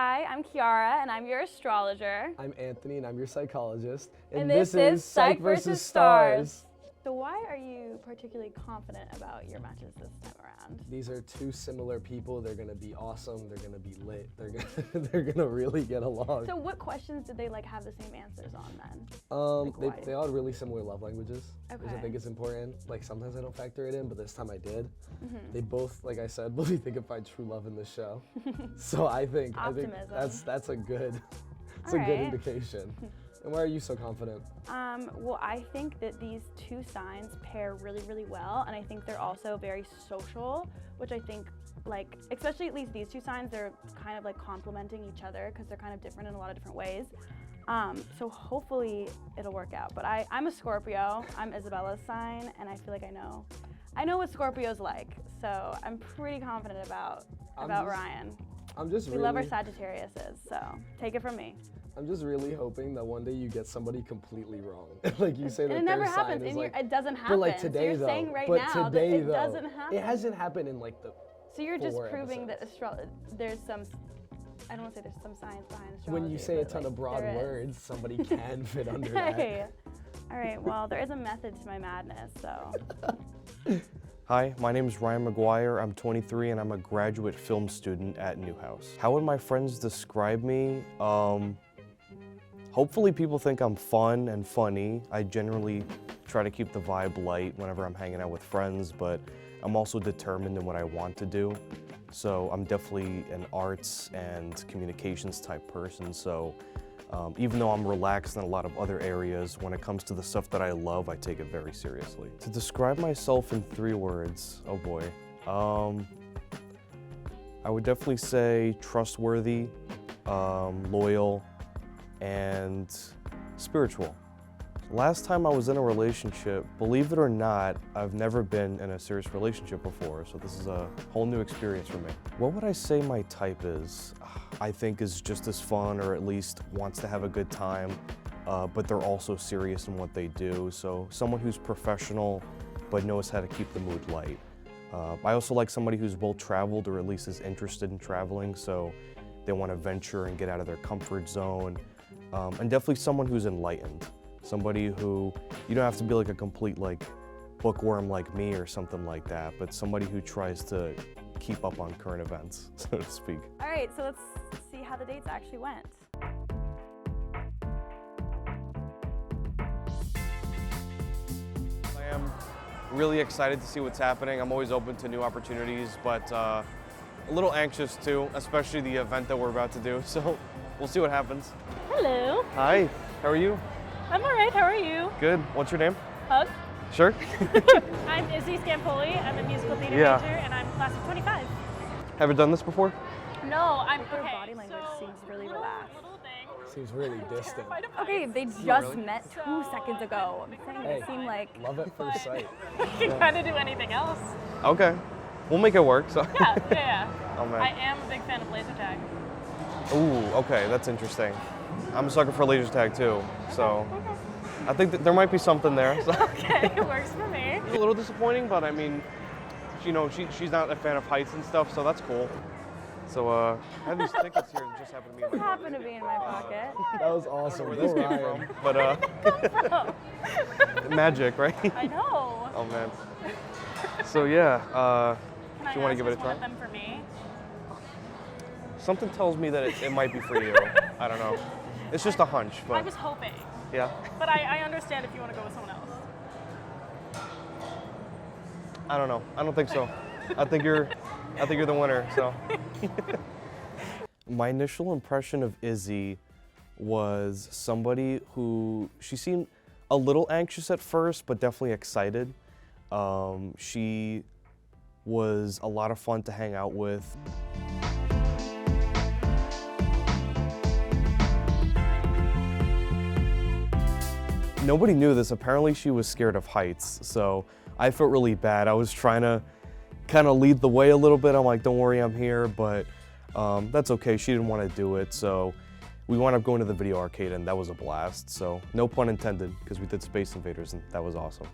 Hi, I'm Kiara, and I'm your astrologer. I'm Anthony, and I'm your psychologist. And this is Psych versus Stars. So why are you particularly confident about your matches this time around? These are two similar people. They're gonna be awesome. They're gonna be lit. They're gonna really get along. So what questions did they have the same answers on then? They all had really similar love languages, which I Okay. think is important. Like sometimes I don't factor it in, but this time I did. They both, like I said, believe they can find true love in this show. So I think that's a good good indication. And why are you so confident? Well, I think that these two signs pair really, really well, and I think they're also very social, which I think, especially at least these two signs, they're kind of complementing each other because they're kind of different in a lot of different ways. So hopefully it'll work out. But I'm a Scorpio. I'm Isabella's sign, and I feel like I know what Scorpio's like, so I'm pretty confident about Ryan. We love our Sagittariuses, so take it from me. I'm just really hoping that one day you get somebody completely wrong. Like you say that it never their happens. sign is it doesn't happen. But like today so you're saying right but now today that it doesn't happen. It hasn't happened in the So you're just proving episodes. that there's some, I don't want to say there's some science behind astrology. When you say a ton of broad words, somebody can fit under Hey. All right, well, there is a method to my madness, so. Hi, my name is Ryan McGuire. I'm 23 and I'm a graduate film student at Newhouse. How would my friends describe me? Hopefully people think I'm fun and funny. I generally try to keep the vibe light whenever I'm hanging out with friends, but I'm also determined in what I want to do. So I'm definitely an arts and communications type person. So even though I'm relaxed in a lot of other areas, when it comes to the stuff that I love, I take it very seriously. To describe myself in 3 words, oh boy. I would definitely say trustworthy, loyal, and spiritual. Last time I was in a relationship, believe it or not, I've never been in a serious relationship before, so this is a whole new experience for me. What would I say my type is? I think is just as fun, or at least wants to have a good time, but they're also serious in what they do. So someone who's professional, but knows how to keep the mood light. I also like somebody who's well-traveled, or at least is interested in traveling, so they want to venture and get out of their comfort zone. And definitely someone who's enlightened. Somebody who, you don't have to be like a complete bookworm like me or something like that, but somebody who tries to keep up on current events, so to speak. All right, so let's see how the dates actually went. I am really excited to see what's happening. I'm always open to new opportunities, but a little anxious too, especially the event that we're about to do, so we'll see what happens. Hello. Hi, how are you? I'm all right, how are you? Good. What's your name? Hug. Sure. I'm Izzy Scampoli. I'm a musical theater Yeah. major, and I'm class of 25. Have you done this before? No, I'm Their okay. body language seems really relaxed. Little thing. Seems really distant. Okay, they just met 2 seconds ago. I'm saying they seem like. Love at first sight. You can kind of do anything else. Okay. We'll make it work. So. Yeah. Oh man. I am a big fan of laser tag. Ooh, okay, that's interesting. I'm a sucker for laser tag too, so I think that there might be something there. So. Okay, it works for me. It's a little disappointing, but I mean, she's not a fan of heights and stuff, so that's cool. So I have these tickets here that just happen to be in my Happen to be in my pocket. That was awesome. where this Go came Ryan. from, but magic, right? I know. Oh man. So yeah, Can do you want to I give it a ask, is one try? of them for me? Something tells me that it might be for you. I don't know. It's just a hunch, I but was hoping, yeah. but I understand if you want to go with someone else. I don't know. I don't think so. I think you're the winner. So. My initial impression of Izzy was somebody who she seemed a little anxious at first, but definitely excited. She was a lot of fun to hang out with. Nobody knew this. Apparently she was scared of heights, so I felt really bad. I was trying to kind of lead the way a little bit. I'm like, don't worry, I'm here, but that's okay. She didn't want to do it, so we wound up going to the video arcade, and that was a blast. So no pun intended, because we did Space Invaders, and that was awesome.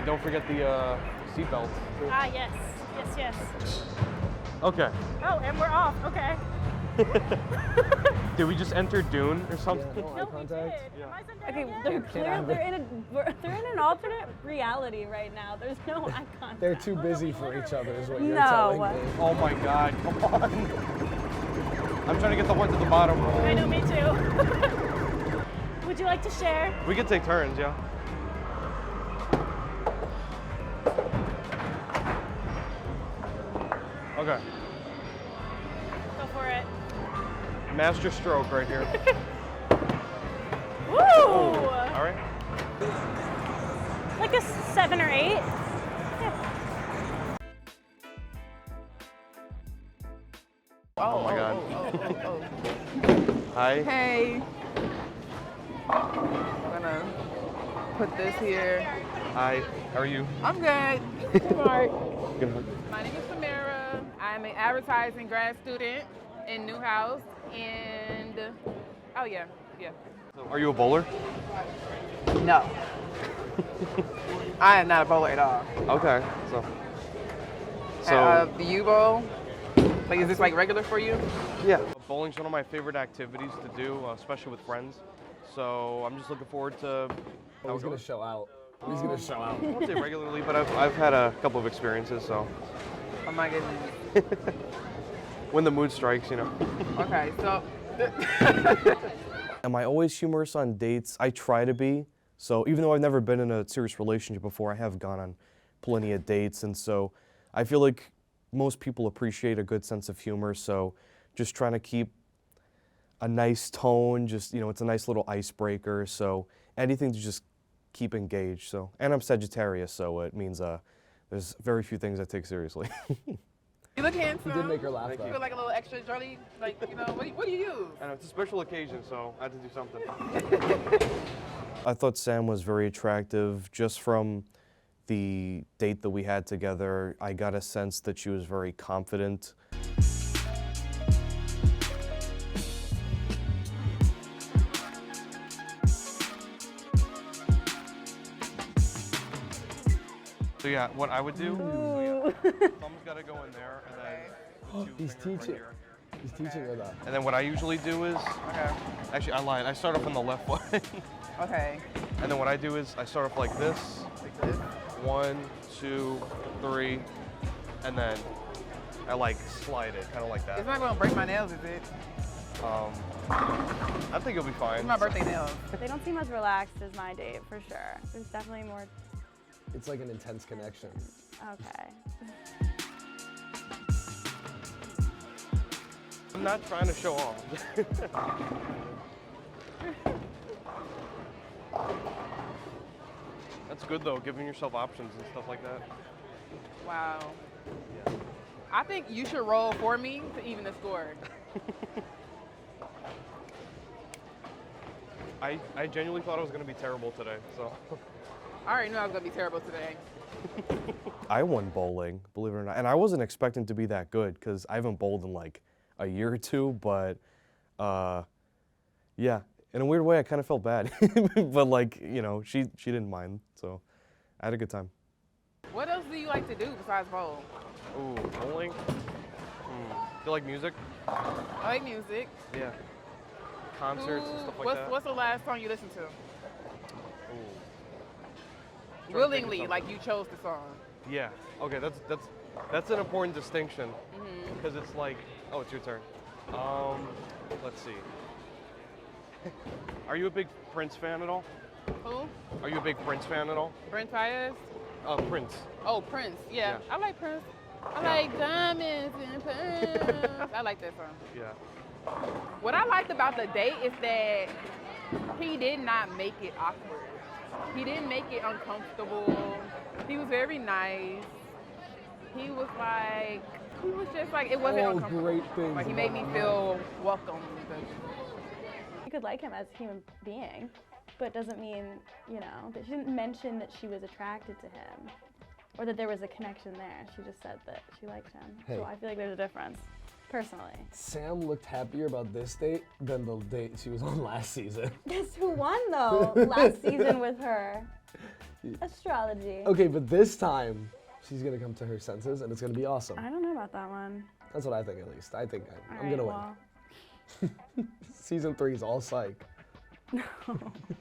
don't forget the seatbelt. Ah, yes. Yes, yes. Okay. Oh, and we're off. Okay. Did we just enter Dune or something? Yeah, no eye No, we contact. did. Yeah. Am I sent Okay, down they're yet? they're in an alternate reality right now. There's no eye contact. They're too busy for each other is what you're No. telling me. Oh my God, come on. I'm trying to get the one to the bottom. I know, me too. Would you like to share? We could take turns, yeah. Okay. Go for it. Master stroke right here. Woo! All right. Like a 7 or 8. Oh my God. Hi. Hey. I'm gonna put this here. Hi. How are you? I'm good. Smart. Good. My name is Samara. I'm an advertising grad student in Newhouse, and oh yeah. Are you a bowler? No. I am not a bowler at all. Okay. So Do you bowl? Like, is this like regular for you? yeah. Bowling's one of my favorite activities to do, especially with friends. So I'm just looking forward to. Oh, he's gonna show out. He's gonna show out. I won't say regularly, but I've had a couple of experiences. So Oh my goodness. when the mood strikes, you know. Okay, so. Am I always humorous on dates? I try to be. So even though I've never been in a serious relationship before, I have gone on plenty of dates, and so I feel like most people appreciate a good sense of humor. So just trying to keep a nice tone, just, you know, it's a nice little icebreaker. So anything to just keep engaged. So, and I'm Sagittarius, so it means there's very few things I take seriously. You look handsome. He did make her laugh You though. feel like a little extra jolly, like, you know, what do you use? And it's a special occasion, so I had to do something. I thought Sam was very attractive just from the date that we had together. I got a sense that she was very confident. So yeah, what I would do, thumb's gotta go in there, and then He's teaching. He's teaching her that. And then what I usually do is, Okay. actually I lied, I start off on the left foot. Okay. And then what I do is I start off like this. Like this. 1, 2, 3, and then I like slide it, kind of like that. It's not gonna break my nails, is it? I think it'll be fine. It's my birthday nails. They don't seem as relaxed as my date for sure. There's definitely more. It's like an intense connection. Okay. I'm not trying to show off. That's good though, giving yourself options and stuff like that. Wow. I think you should roll for me to even the score. I genuinely thought I was gonna be terrible today, so. I already knew I was gonna be terrible today. I won bowling, believe it or not, and I wasn't expecting to be that good because I haven't bowled in like a year or two, but yeah, in a weird way I kind of felt bad, but like, you know, she didn't mind, so I had a good time. What else do you like to do besides bowl? Ooh, bowling? Do you like music? I like music. Yeah. Concerts and stuff like that. What's the last song you listened to? Ooh. Trying to think of Willingly, something. like you chose the song. Yeah. Okay, that's an important distinction because it's like, oh, it's your turn. Let's see. Are you a big Prince fan at all? Who? Are you a big Prince fan at all? Brent Fayez? Prince. Oh, Prince. Yeah. I like Prince. I like diamonds and pearls. I like that song. Yeah. What I liked about the date is that he did not make it awkward. He didn't make it uncomfortable. He was very nice. He was just like, it wasn't All uncomfortable. great things. Like, he made me about feel welcome. You could like him as a human being, but doesn't mean, you know, that she didn't mention that she was attracted to him or that there was a connection there. She just said that she liked him. Hey. So I feel like there's a difference, personally. Sam looked happier about this date than the date she was on last season. Guess who won though last season with her? Astrology. Okay, but this time she's gonna come to her senses, and it's gonna be awesome. I don't know about that one. That's what I think, at least. I think I'm All gonna right, win. Season 3 is all psych. No.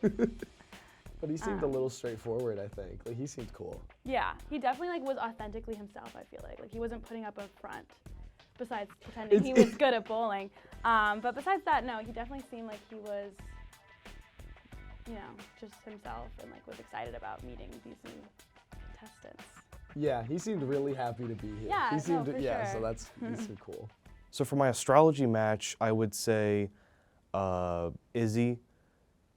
But he seemed a little straightforward, I think. Like, he seemed cool. Yeah, he definitely like was authentically himself, I feel like. Like he wasn't putting up a front, besides pretending he was good at bowling. But besides that, no, he definitely seemed like he was, you know, just himself and like was excited about meeting these new contestants. Yeah, he seemed really happy to be here. Yeah, he seemed no, for yeah, sure. so that's he's so cool. So for my astrology match, I would say Izzy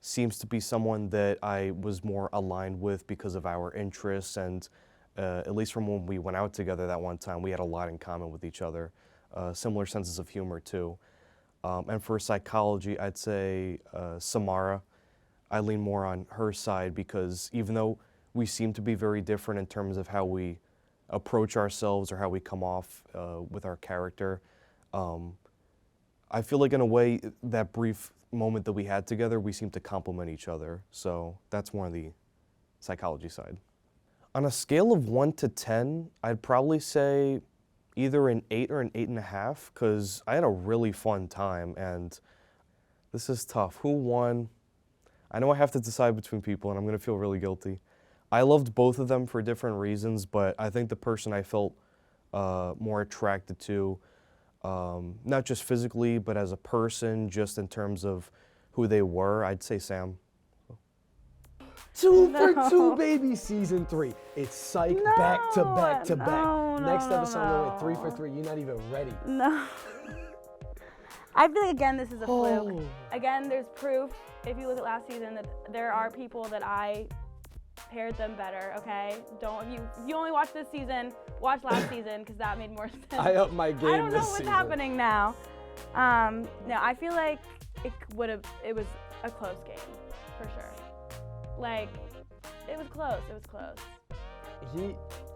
seems to be someone that I was more aligned with because of our interests, and at least from when we went out together that one time, we had a lot in common with each other, similar senses of humor too. And for psychology, I'd say Samara. I lean more on her side because even though we seem to be very different in terms of how we approach ourselves or how we come off with our character, I feel like in a way that brief moment that we had together, we seem to complement each other. So that's more on the psychology side. On a scale of 1 to 10, I'd probably say either an 8 or an 8.5, because I had a really fun time, and this is tough. Who won? I know I have to decide between people, and I'm gonna feel really guilty. I loved both of them for different reasons, but I think the person I felt more attracted to, not just physically, but as a person, just in terms of who they were, I'd say Sam. 2 for 2, baby, season 3. It's psych back to back to back. No, Next no, episode, no. we're at 3 for 3. You're not even ready. No. I feel like, again, this is a fluke. Oh. Again, there's proof, if you look at last season, that there are people that I paired them better, okay? If you only watch this season, watch last season, because that made more sense. I upped my game this season. I don't know what's happening now. No, I feel like it was a close game, for sure. Like, it was close.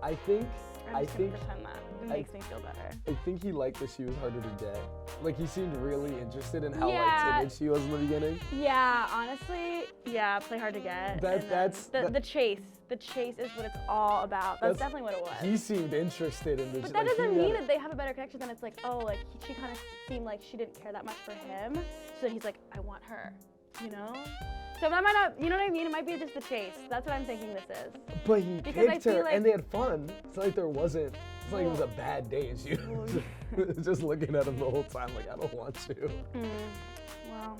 I think I'm just gonna pretend that. It makes me feel better. I think he liked that she was harder to get. Like, he seemed really interested in how Yeah. like timid she was in the beginning. Yeah, honestly, yeah, play hard to get. And then the chase. The chase is what it's all about. That's definitely what it was. He seemed interested in the. But that doesn't mean that they have a better connection than it's like, oh, like she kind of seemed like she didn't care that much for him. So he's like, I want her, you know? So that might not, you know what I mean? It might be just the chase. That's what I'm thinking this is. But he Because I picked feel her, like- and they had fun. It's not like there wasn't. It's not like it was a bad day, and she was just looking at him the whole time, like, I don't want you. Well,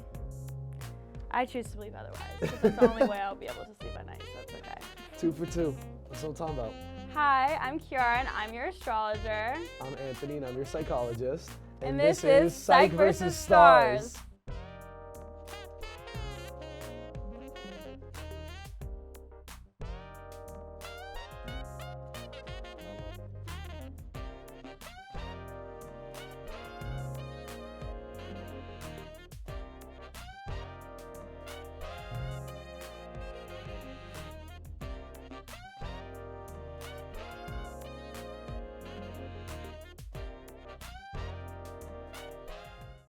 I choose to believe otherwise. 'Cause that's the only way I'll be able to sleep at night, so it's okay. 2 for 2. That's what I'm talking about. Hi, I'm Kiara, and I'm your astrologer. I'm Anthony, and I'm your psychologist. And this is Psych versus Stars.